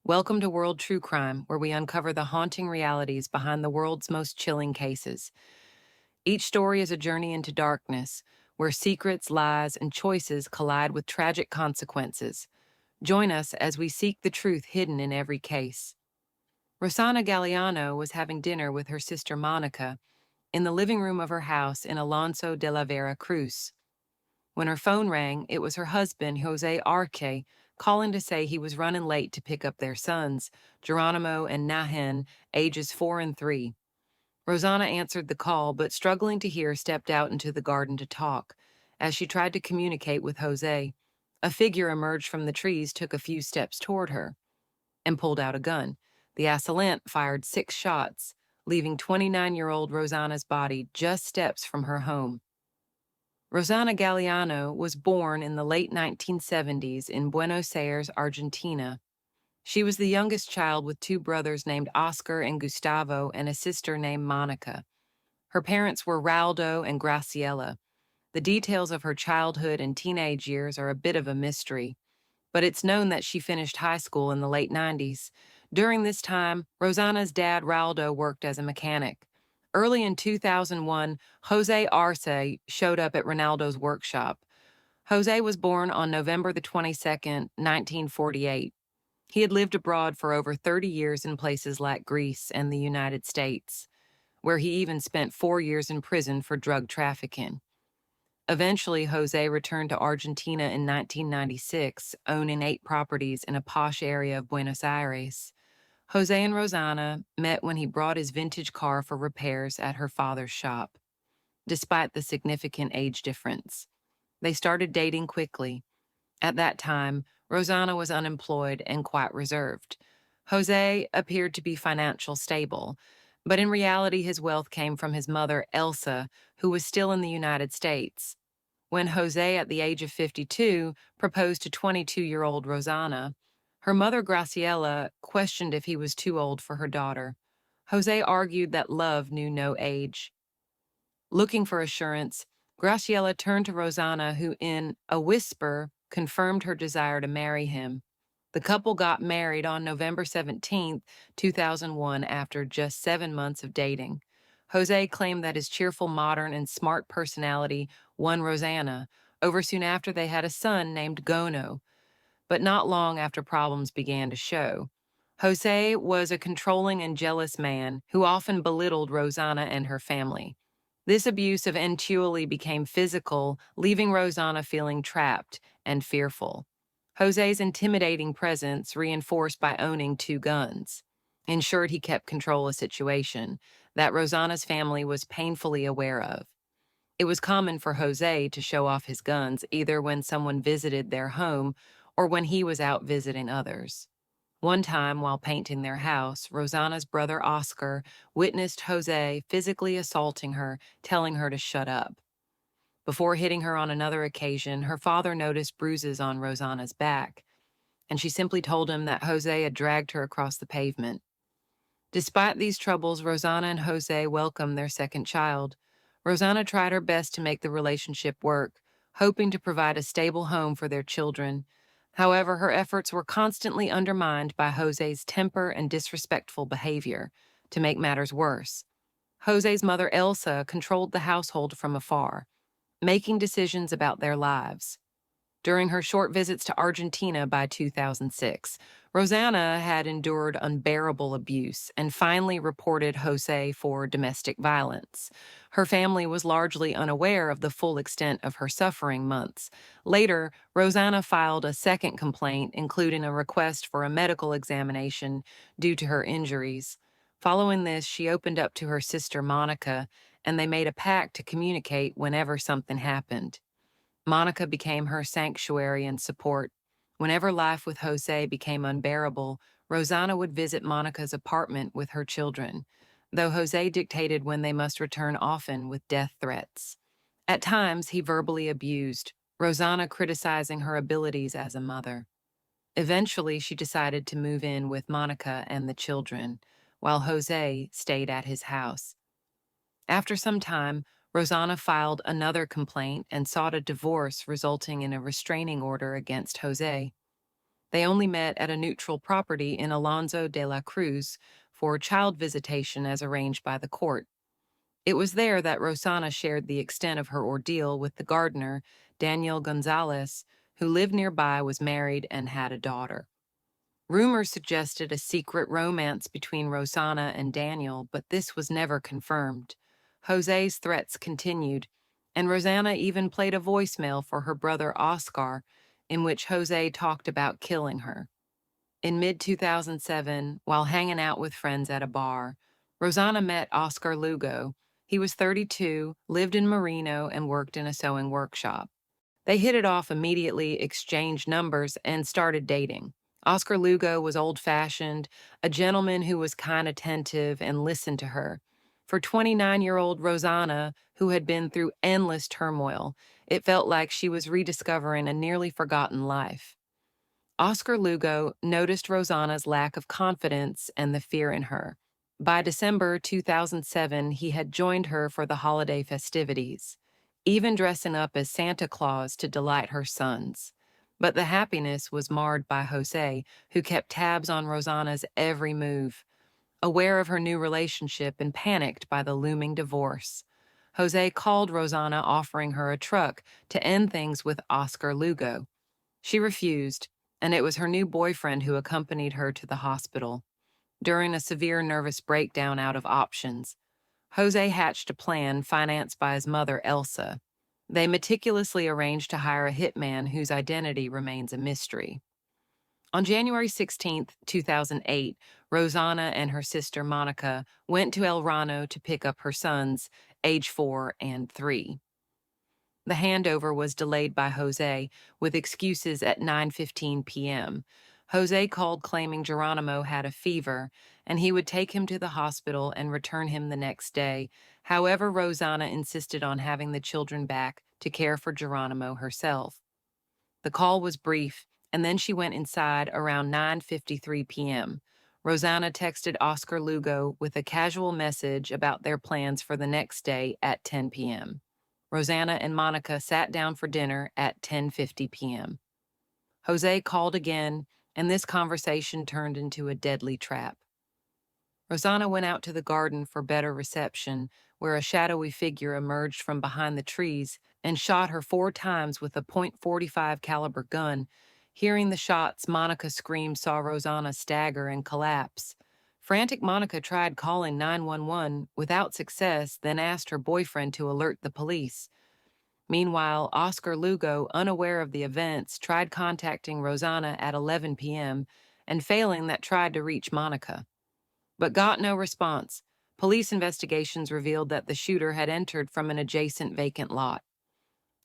Welcome to World True Crime, where we uncover the haunting realities behind the world's most chilling cases. Each story is a journey into darkness, where secrets, lies, and choices collide with tragic consequences. Join us as we seek the truth hidden in every case. Rosana Galliano was having dinner with her sister Monica in the living room of her house in Alonso de la Vera Cruz. When her phone rang, it was her husband, José Arce, calling to say he was running late to pick up their sons, Geronimo and Nahin, ages 4 and 3. Rosanna answered the call, but struggling to hear, stepped out into the garden to talk. As she tried to communicate with José, a figure emerged from the trees, took a few steps toward her, and pulled out a gun. The assailant fired 6 shots, leaving 29-year-old Rosanna's body just steps from her home. Rosana Galliano was born in the late 1970s in Buenos Aires, Argentina. She was the youngest child with 2 brothers named Oscar and Gustavo and a sister named Monica. Her parents were Raldo and Graciela. The details of her childhood and teenage years are a bit of a mystery, but it's known that she finished high school in the late 90s. During this time, Rosana's dad, Raldo, worked as a mechanic. Early in 2001, José Arce showed up at Ronaldo's workshop. José was born on November the 22nd, 1948. He had lived abroad for over 30 years in places like Greece and the United States, where he even spent 4 years in prison for drug trafficking. Eventually, José returned to Argentina in 1996, owning 8 properties in a posh area of Buenos Aires. José and Rosana met when he brought his vintage car for repairs at her father's shop. Despite the significant age difference, they started dating quickly. At that time, Rosana was unemployed and quite reserved. José appeared to be financially stable, but in reality his wealth came from his mother, Elsa, who was still in the United States. When José, at the age of 52, proposed to 22-year-old Rosana, her mother, Graciela, questioned if he was too old for her daughter. José argued that love knew no age. Looking for assurance, Graciela turned to Rosana, who, in a whisper, confirmed her desire to marry him. The couple got married on November 17, 2001, after just 7 months of dating. José claimed that his cheerful, modern, and smart personality won Rosana over. Soon after, they had a son named Gono, but not long after problems began to show. José was a controlling and jealous man who often belittled Rosana and her family. This abuse eventually became physical, leaving Rosana feeling trapped and fearful. José's intimidating presence, reinforced by owning 2 guns, ensured he kept control of the situation that Rosana's family was painfully aware of. It was common for José to show off his guns either when someone visited their home or when he was out visiting others. One time, while painting their house, Rosana's brother Oscar witnessed José physically assaulting her, telling her to shut up. Before hitting her on another occasion, her father noticed bruises on Rosana's back, and she simply told him that José had dragged her across the pavement. Despite these troubles, Rosana and José welcomed their second child. Rosana tried her best to make the relationship work, hoping to provide a stable home for their children. However, her efforts were constantly undermined by José's temper and disrespectful behavior. To make matters worse, José's mother, Elsa, controlled the household from afar, making decisions about their lives. During her short visits to Argentina by 2006, Rosana had endured unbearable abuse and finally reported José for domestic violence. Her family was largely unaware of the full extent of her suffering months. Later, Rosana filed a second complaint, including a request for a medical examination due to her injuries. Following this, she opened up to her sister Monica, and they made a pact to communicate whenever something happened. Monica became her sanctuary and support. Whenever life with José became unbearable, Rosana would visit Monica's apartment with her children, though José dictated when they must return, often with death threats. At times, he verbally abused, Rosana criticizing her abilities as a mother. Eventually, she decided to move in with Monica and the children, while José stayed at his house. After some time, Rosana filed another complaint and sought a divorce, resulting in a restraining order against José. They only met at a neutral property in Alonso de la Cruz for child visitation as arranged by the court. It was there that Rosana shared the extent of her ordeal with the gardener, Daniel Gonzalez, who lived nearby, was married, and had a daughter. Rumors suggested a secret romance between Rosana and Daniel, but this was never confirmed. Jose's threats continued, and Rosanna even played a voicemail for her brother Oscar, in which Jose talked about killing her. In mid 2007, while hanging out with friends at a bar, Rosanna met Oscar Lugo. He was 32, lived in Marino, and worked in a sewing workshop. They hit it off immediately, exchanged numbers, and started dating. Oscar Lugo was old-fashioned, a gentleman who was kind, attentive, and listened to her. For 29-year-old Rosanna, who had been through endless turmoil, it felt like she was rediscovering a nearly forgotten life. Oscar Lugo noticed Rosanna's lack of confidence and the fear in her. By December 2007, he had joined her for the holiday festivities, even dressing up as Santa Claus to delight her sons. But the happiness was marred by Jose, who kept tabs on Rosanna's every move, aware of her new relationship and panicked by the looming divorce. Jose called Rosanna, offering her a truck to end things with Oscar Lugo. She refused, and it was her new boyfriend who accompanied her to the hospital. During a severe nervous breakdown out of options, Jose hatched a plan financed by his mother, Elsa. They meticulously arranged to hire a hitman whose identity remains a mystery. On January 16, 2008, Rosanna and her sister Monica went to El Rano to pick up her sons, age 4 and 3. The handover was delayed by Jose, with excuses at 9:15 p.m. Jose called claiming Geronimo had a fever, and he would take him to the hospital and return him the next day. However, Rosanna insisted on having the children back to care for Geronimo herself. The call was brief, and then she went inside around 9:53 p.m. Rosanna texted Oscar Lugo with a casual message about their plans for the next day at 10 p.m. Rosanna and Monica sat down for dinner at 10:50 p.m. Jose called again, and this conversation turned into a deadly trap. Rosanna went out to the garden for better reception, where a shadowy figure emerged from behind the trees and shot her 4 times with a .45 caliber gun. Hearing the shots, Monica screamed, saw Rosanna stagger and collapse. Frantic Monica tried calling 911 without success, then asked her boyfriend to alert the police. Meanwhile, Oscar Lugo, unaware of the events, tried contacting Rosanna at 11 p.m. and failing that tried to reach Monica, but got no response. Police investigations revealed that the shooter had entered from an adjacent vacant lot.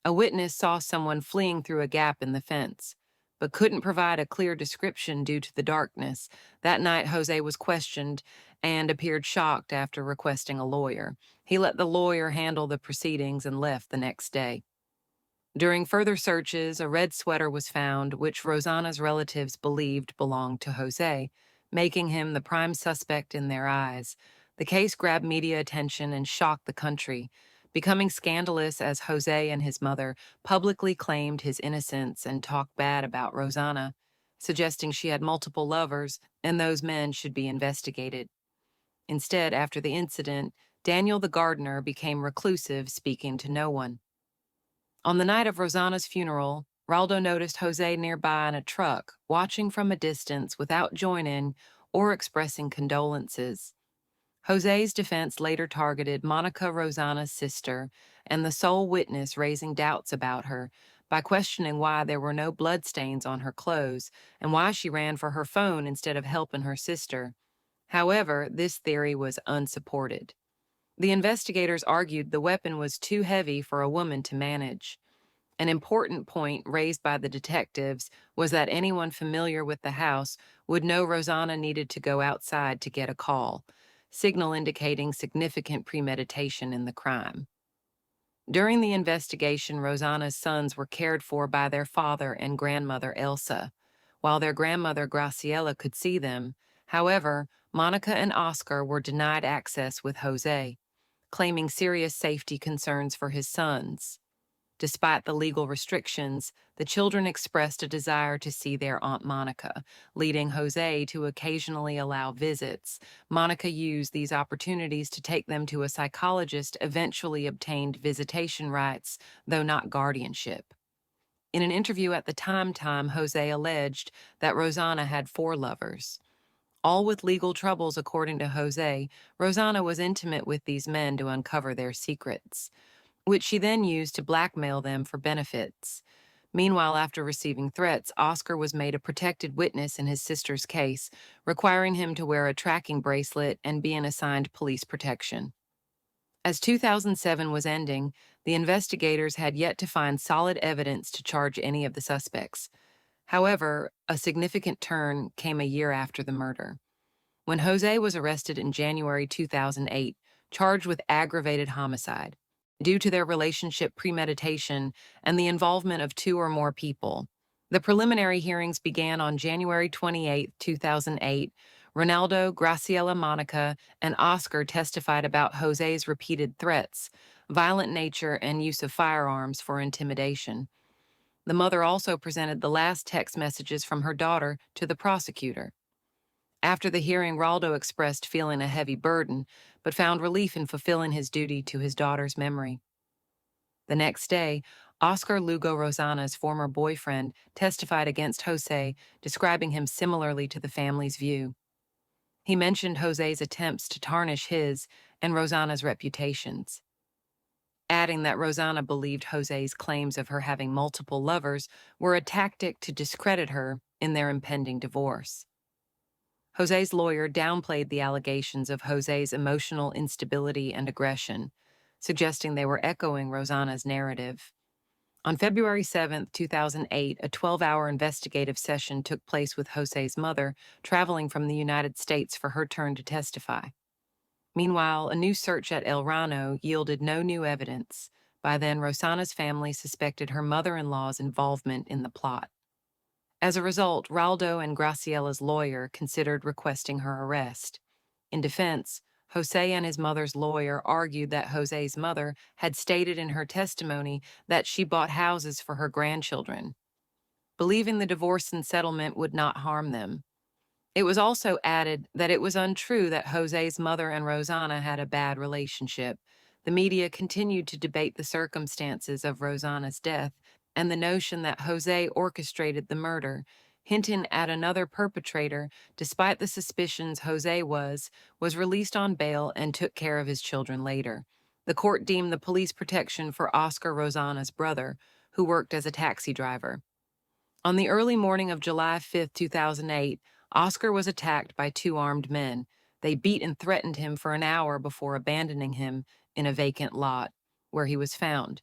A witness saw someone fleeing through a gap in the fence, but couldn't provide a clear description due to the darkness. That night, Jose was questioned and appeared shocked after requesting a lawyer. He let the lawyer handle the proceedings and left the next day. During further searches, a red sweater was found, which Rosanna's relatives believed belonged to Jose, making him the prime suspect in their eyes. The case grabbed media attention and shocked the country, becoming scandalous as Jose and his mother publicly claimed his innocence and talked bad about Rosanna, suggesting she had multiple lovers and those men should be investigated. Instead, after the incident, Daniel the gardener became reclusive, speaking to no one. On the night of Rosanna's funeral, Raldo noticed Jose nearby in a truck, watching from a distance without joining or expressing condolences. Jose's defense later targeted Monica, Rosanna's sister, and the sole witness, raising doubts about her by questioning why there were no bloodstains on her clothes and why she ran for her phone instead of helping her sister. However, this theory was unsupported. The investigators argued the weapon was too heavy for a woman to manage. An important point raised by the detectives was that anyone familiar with the house would know Rosanna needed to go outside to get a call, signal indicating significant premeditation in the crime. During the investigation, Rosanna's sons were cared for by their father and grandmother Elsa, while their grandmother Graciela could see them. However, Monica and Oscar were denied access with Jose, claiming serious safety concerns for his sons. Despite the legal restrictions, the children expressed a desire to see their Aunt Monica, leading Jose to occasionally allow visits. Monica used these opportunities to take them to a psychologist, eventually obtained visitation rights, though not guardianship. In an interview at the Time, Jose alleged that Rosana had four lovers. All with legal troubles, according to Jose, Rosana was intimate with these men to uncover their secrets, which she then used to blackmail them for benefits. Meanwhile, after receiving threats, Oscar was made a protected witness in his sister's case, requiring him to wear a tracking bracelet and be in assigned police protection. As 2007 was ending, the investigators had yet to find solid evidence to charge any of the suspects. However, a significant turn came a year after the murder. When Jose was arrested in January 2008, charged with aggravated homicide, due to their relationship premeditation and the involvement of two or more people. The preliminary hearings began on January 28, 2008. Ronaldo, Graciela Monica, and Oscar testified about Jose's repeated threats, violent nature, and use of firearms for intimidation. The mother also presented the last text messages from her daughter to the prosecutor. After the hearing, Raldo expressed feeling a heavy burden, but found relief in fulfilling his duty to his daughter's memory. The next day, Oscar Lugo Rosana's former boyfriend testified against Jose, describing him similarly to the family's view. He mentioned Jose's attempts to tarnish his and Rosana's reputations, adding that Rosana believed Jose's claims of her having multiple lovers were a tactic to discredit her in their impending divorce. Jose's lawyer downplayed the allegations of Jose's emotional instability and aggression, suggesting they were echoing Rosana's narrative. On February 7, 2008, a 12-hour investigative session took place with Jose's mother, traveling from the United States for her turn to testify. Meanwhile, a new search at El Rano yielded no new evidence. By then, Rosana's family suspected her mother-in-law's involvement in the plot. As a result, Raldo and Graciela's lawyer considered requesting her arrest. In defense, Jose and his mother's lawyer argued that Jose's mother had stated in her testimony that she bought houses for her grandchildren, believing the divorce and settlement would not harm them. It was also added that it was untrue that Jose's mother and Rosana had a bad relationship. The media continued to debate the circumstances of Rosana's death and the notion that Jose orchestrated the murder, hinting at another perpetrator. Despite the suspicions, Jose was released on bail and took care of his children later. The court deemed the police protection for Oscar Rosana's brother, who worked as a taxi driver. On the early morning of July 5, 2008, Oscar was attacked by two armed men. They beat and threatened him for an hour before abandoning him in a vacant lot, where he was found.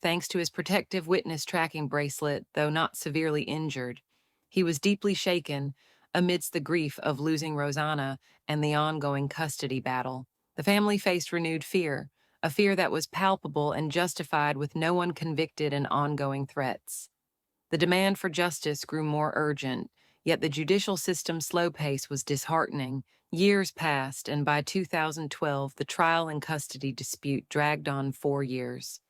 Thanks to his protective witness tracking bracelet, though not severely injured, he was deeply shaken amidst the grief of losing Rosana and the ongoing custody battle. The family faced renewed fear, a fear that was palpable and justified with no one convicted and ongoing threats. The demand for justice grew more urgent, yet the judicial system's slow pace was disheartening. Years passed, and by 2012, the trial and custody dispute dragged on 4 years.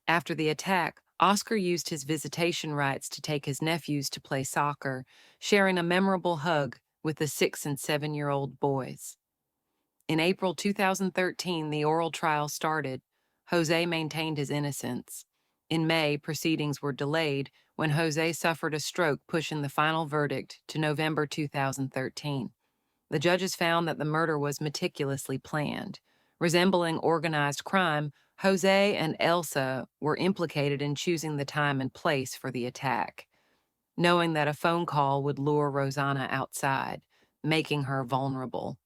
After the attack, Oscar used his visitation rights to take his nephews to play soccer, sharing a memorable hug with the 6- and 7-year-old boys. In April 2013, the oral trial started. Jose maintained his innocence. In May, proceedings were delayed when Jose suffered a stroke, pushing the final verdict to November 2013. The judges found that the murder was meticulously planned. Resembling organized crime, Jose and Elsa were implicated in choosing the time and place for the attack, knowing that a phone call would lure Rosana outside, making her vulnerable.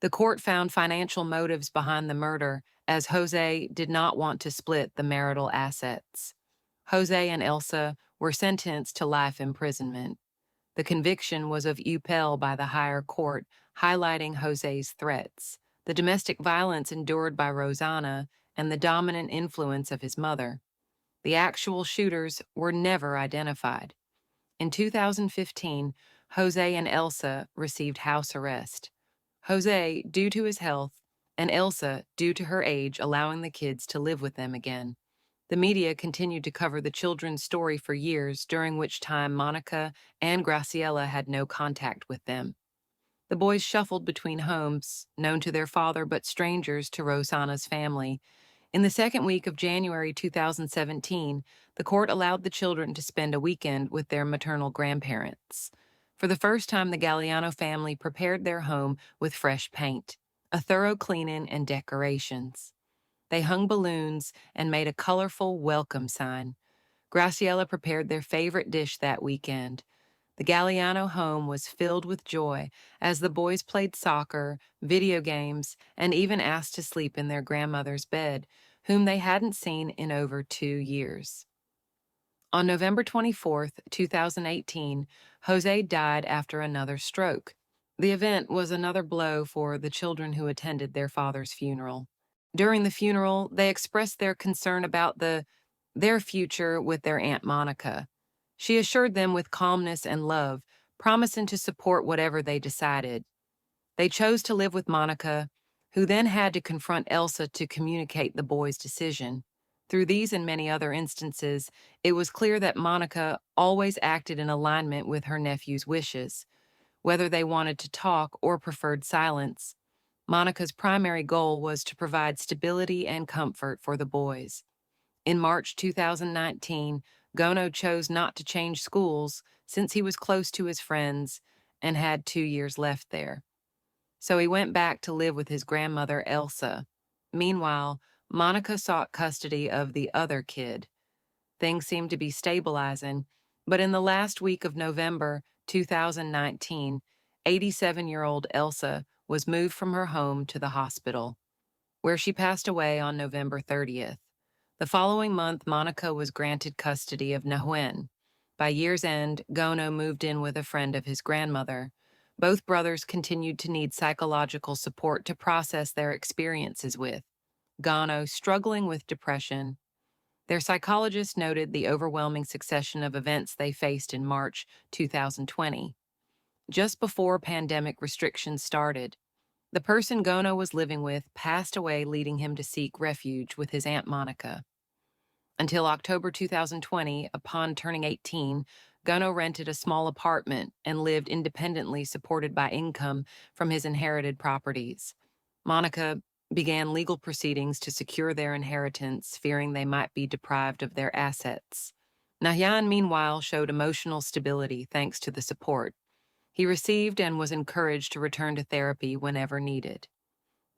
The court found financial motives behind the murder, as Jose did not want to split the marital assets. Jose and Elsa were sentenced to life imprisonment. The conviction was of appel by the higher court, highlighting Jose's threats, the domestic violence endured by Rosana, and the dominant influence of his mother. The actual shooters were never identified. In 2015, Jose and Elsa received house arrest. Jose, due to his health, and Elsa, due to her age, allowing the kids to live with them again. The media continued to cover the children's story for years, during which time Monica and Graciela had no contact with them. The boys shuffled between homes, known to their father but strangers to Rosana's family. In the second week of January 2017, the court allowed the children to spend a weekend with their maternal grandparents. For the first time, the Galliano family prepared their home with fresh paint, a thorough cleaning, and decorations. They hung balloons and made a colorful welcome sign. Graciela prepared their favorite dish that weekend. The Galliano home was filled with joy as the boys played soccer, video games, and even asked to sleep in their grandmother's bed, whom they hadn't seen in over 2 years. On November 24th, 2018, Jose died after another stroke. The event was another blow for the children who attended their father's funeral. During the funeral, they expressed their concern about their future with their Aunt Monica. She assured them with calmness and love, promising to support whatever they decided. They chose to live with Monica, who then had to confront Elsa to communicate the boys' decision. Through these and many other instances, it was clear that Monica always acted in alignment with her nephew's wishes. Whether they wanted to talk or preferred silence, Monica's primary goal was to provide stability and comfort for the boys. In March 2019, Gono chose not to change schools since he was close to his friends and had 2 years left there. So he went back to live with his grandmother, Elsa. Meanwhile, Monica sought custody of the other kid. Things seemed to be stabilizing, but in the last week of November 2019, 87-year-old Elsa was moved from her home to the hospital, where she passed away on November 30th. The following month, Monica was granted custody of Nahuen. By year's end, Gono moved in with a friend of his grandmother. Both brothers continued to need psychological support to process their experiences with Gono struggling with depression. Their psychologist noted the overwhelming succession of events they faced in March 2020. Just before pandemic restrictions started, the person Gono was living with passed away, leading him to seek refuge with his Aunt Monica. Until October 2020, upon turning 18, Gono rented a small apartment and lived independently, supported by income from his inherited properties. Monica began legal proceedings to secure their inheritance, fearing they might be deprived of their assets. Nahyan, meanwhile, showed emotional stability thanks to the support he received and was encouraged to return to therapy whenever needed.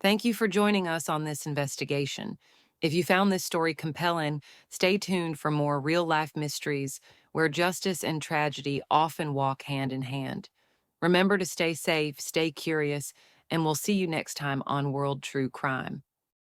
Thank you for joining us on this investigation. If you found this story compelling, stay tuned for more real-life mysteries where justice and tragedy often walk hand in hand. Remember to stay safe, stay curious, and we'll see you next time on World True Crime.